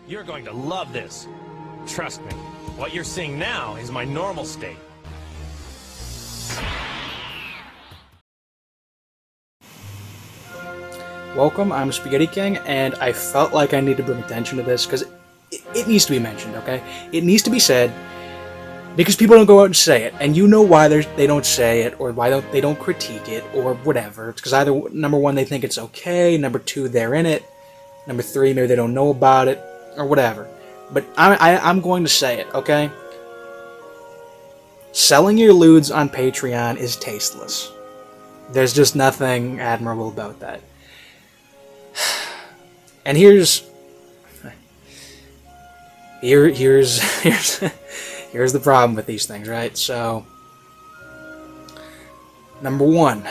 You're going to love this. Trust me, what you're seeing now is my normal state. Welcome, I'm Spaghetti King, and I felt like I need to bring attention to this because it needs to be mentioned, okay? It needs to be said because people don't go out and say it, and you know why they don't say it, or why they don't critique it, or whatever. It's because either, number one, they think it's okay, number two, they're in it, number three, maybe they don't know about it, or whatever. But I'm going to say it, okay? Selling your lewds on Patreon is tasteless. There's just nothing admirable about that. And here's the problem with these things, right? So, number one,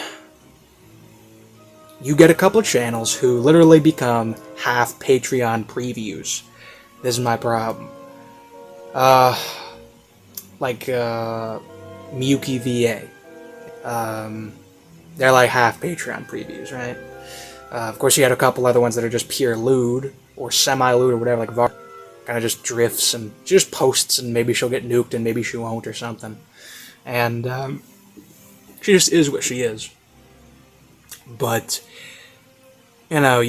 you get a couple of channels who literally become half Patreon previews. This is my problem. Like Miyuki VA. They're like half Patreon previews, right? Of course, you had a couple other ones that are just pure lewd, or semi-lewd, or whatever, like Var kind of just drifts, and she just posts, and maybe she'll get nuked, and maybe she won't, or something. And, she just is what she is. But, you know,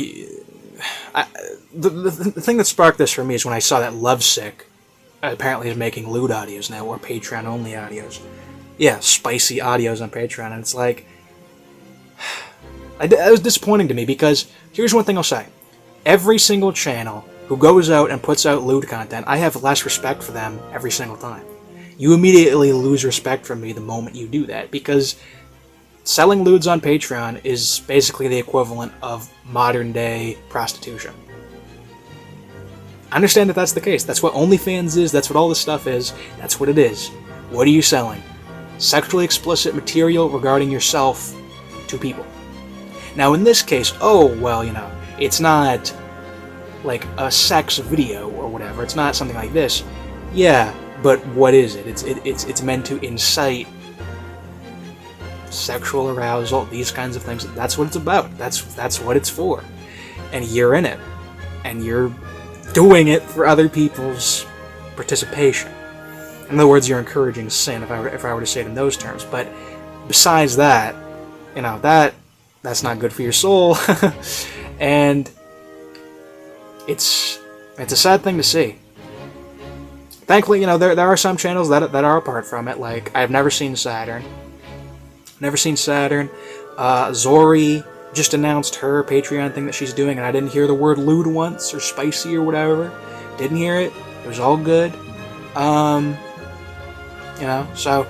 the thing that sparked this for me is when I saw that Lovesick apparently is making lewd audios now, or Patreon-only audios. Yeah, spicy audios on Patreon, and it's like, that was disappointing to me, because here's one thing I'll say. Every single channel who goes out and puts out lewd content, I have less respect for them every single time. You immediately lose respect from me the moment you do that, because selling lewds on Patreon is basically the equivalent of modern-day prostitution. I understand that that's the case. That's what OnlyFans is, that's what all this stuff is, that's what it is. What are you selling? Sexually explicit material regarding yourself to people. Now, in this case, oh, well, you know, it's not like a sex video or whatever. It's not something like this. Yeah, but what is it? It's meant to incite sexual arousal, these kinds of things. That's what it's about. That's what it's for. And you're in it. And you're doing it for other people's participation. In other words, you're encouraging sin, if I were to say it in those terms. But besides that, you know, that's not good for your soul. And it's a sad thing to see. Thankfully, you know, there are some channels that are apart from it. Like, I've never seen Saturn. Zori just announced her Patreon thing that she's doing, and I didn't hear the word lewd once, or spicy, or whatever. Didn't hear it. It was all good. You know, so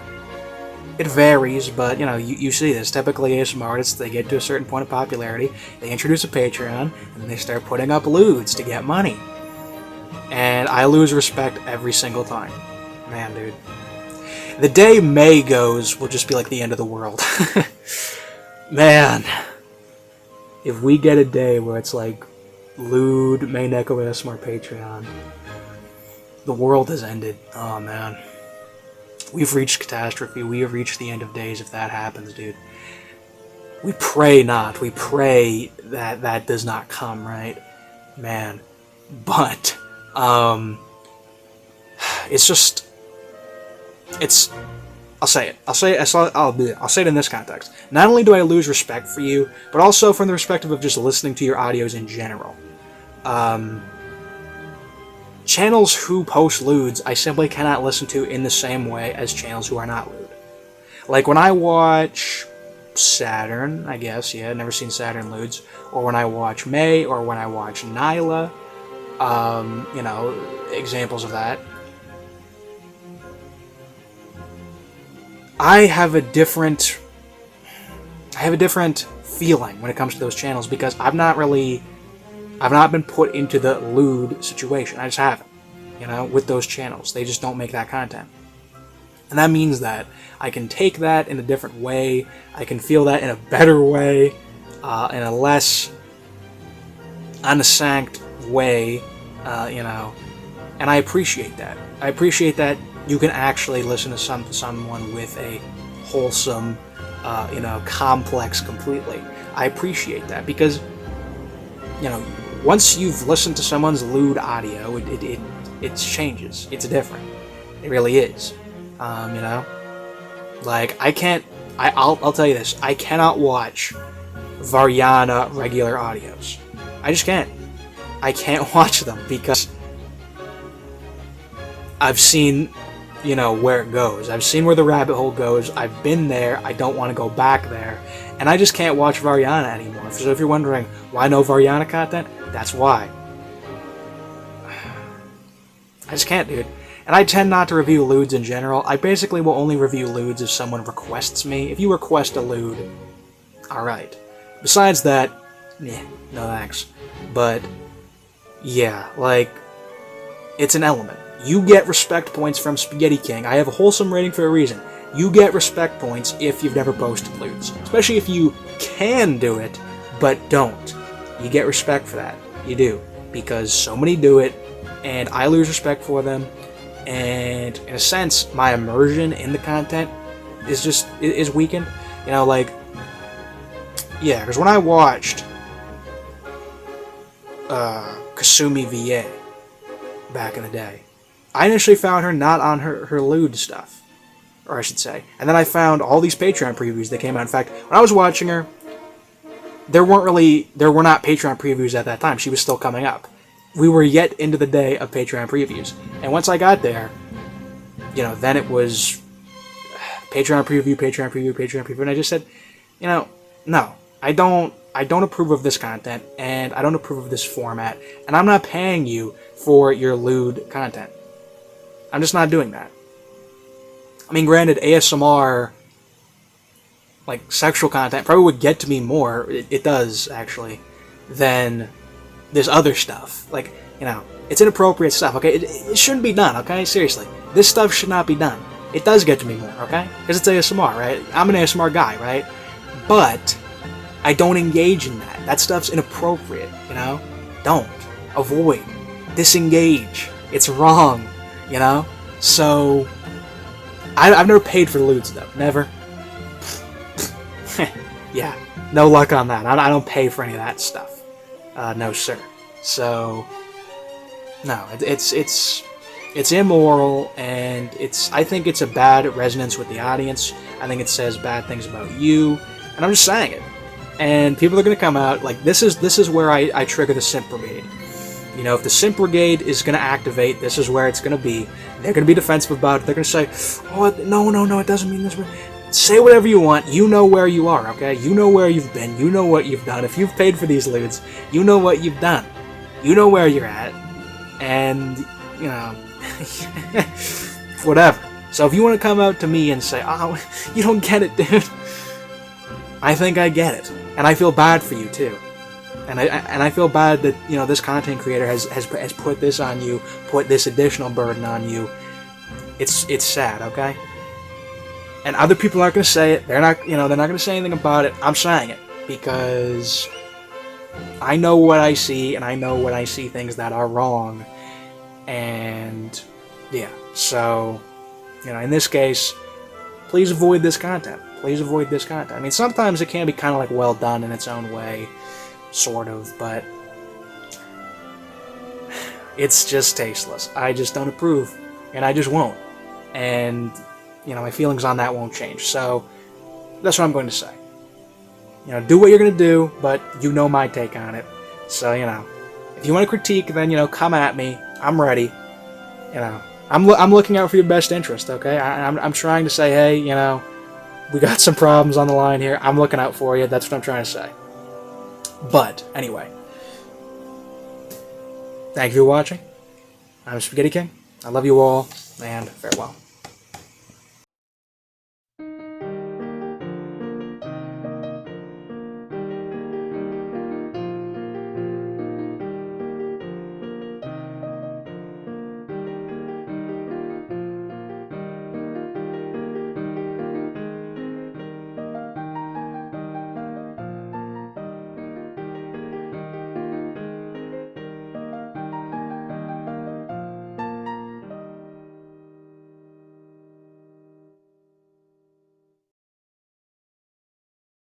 it varies, but, you know, you see this. Typically, ASMR artists, they get to a certain point of popularity, they introduce a Patreon, and they start putting up lewds to get money. And I lose respect every single time. Man, dude. The day May goes will just be like the end of the world. Man. If we get a day where it's like, lewd, May Neko ASMR Patreon, the world has ended. Oh, man. We've reached catastrophe. We have reached the end of days if that happens, dude. We pray not. We pray that that does not come, right? Man. But, it's just, I'll say it. I'll say it in this context. Not only do I lose respect for you, but also from the perspective of just listening to your audios in general. Channels who post lewds, I simply cannot listen to in the same way as channels who are not lewd. Like when I watch Saturn, I guess, yeah, I've never seen Saturn lewds, or when I watch May, or when I watch Nyla, you know, examples of that. I have a different feeling when it comes to those channels, because I've not been put into the lewd situation. I just haven't, you know, with those channels. They just don't make that content. And that means that I can take that in a different way, I can feel that in a better way, in a less unsanct way, you know, and I appreciate that. I appreciate that you can actually listen to someone with a wholesome, you know, complex completely. I appreciate that, because, you know, once you've listened to someone's lewd audio, it changes. It's different. It really is. You know? Like, I'll tell you this. I cannot watch Variana regular audios. I just can't. I can't watch them because I've seen, you know, where it goes. I've seen where the rabbit hole goes. I've been there. I don't want to go back there. And I just can't watch Variana anymore. So if you're wondering why no Variana content, that's why. I just can't, dude. And I tend not to review lewds in general. I basically will only review lewds if someone requests me. If you request a lewd, alright. Besides that, no thanks. But, yeah, like, it's an element. You get respect points from Spaghetti King. I have a wholesome rating for a reason. You get respect points if you've never posted lewds. Especially if you can do it, but don't. You get respect for that. You do. Because so many do it, and I lose respect for them. And in a sense, my immersion in the content is weakened. You know, like, yeah, because when I watched Kasumi VA back in the day, I initially found her not on her lewd stuff, or I should say, and then I found all these Patreon previews that came out. In fact, when I was watching her, there were not Patreon previews at that time. She was still coming up. We were yet into the day of Patreon previews. And once I got there, you know, then it was Patreon preview, Patreon preview, Patreon preview. And I just said, you know, no, I don't approve of this content, and I don't approve of this format, and I'm not paying you for your lewd content. I'm just not doing that. I mean, granted, ASMR, like, sexual content probably would get to me more, it does, actually, than this other stuff. Like, you know, it's inappropriate stuff, okay? It shouldn't be done, okay? Seriously. This stuff should not be done. It does get to me more, okay? Because it's ASMR, right? I'm an ASMR guy, right? But I don't engage in that. That stuff's inappropriate, you know? Don't. Avoid. Disengage. It's wrong, you know? So, I've never paid for lewds, though. Never. Yeah. No luck on that. I don't pay for any of that stuff. No, sir. So, no, it's immoral, and I think it's a bad resonance with the audience. I think it says bad things about you, and I'm just saying it. And people are going to come out, like, this is where I trigger the simp brigade. You know, if the simp brigade is going to activate, this is where it's going to be. They're going to be defensive about it. They're going to say, oh, no, it doesn't mean this way. Say whatever you want. You know where you are, okay? You know where you've been. You know what you've done. If you've paid for these lewds, you know what you've done. You know where you're at. And, you know, whatever. So if you want to come out to me and say, oh, you don't get it, dude. I think I get it. And I feel bad for you, too. And I feel bad that, you know, this content creator has put this on you, put this additional burden on you. It's sad, okay? And other people aren't going to say it. They're not going to say anything about it. I'm saying it because I know what I see, and I know when I see things that are wrong. And yeah, so, you know, in this case, please avoid this content. Please avoid this content. I mean, sometimes it can be kind of like well done in its own way, sort of, but it's just tasteless. I just don't approve, and I just won't. And you know, my feelings on that won't change. So, that's what I'm going to say. You know, do what you're going to do, but you know my take on it. So, you know, if you want to critique, then, you know, come at me. I'm ready. You know, I'm looking out for your best interest, okay? I'm trying to say, hey, you know, we got some problems on the line here. I'm looking out for you. That's what I'm trying to say. But, anyway. Thank you for watching. I'm Spaghetti King. I love you all, and farewell.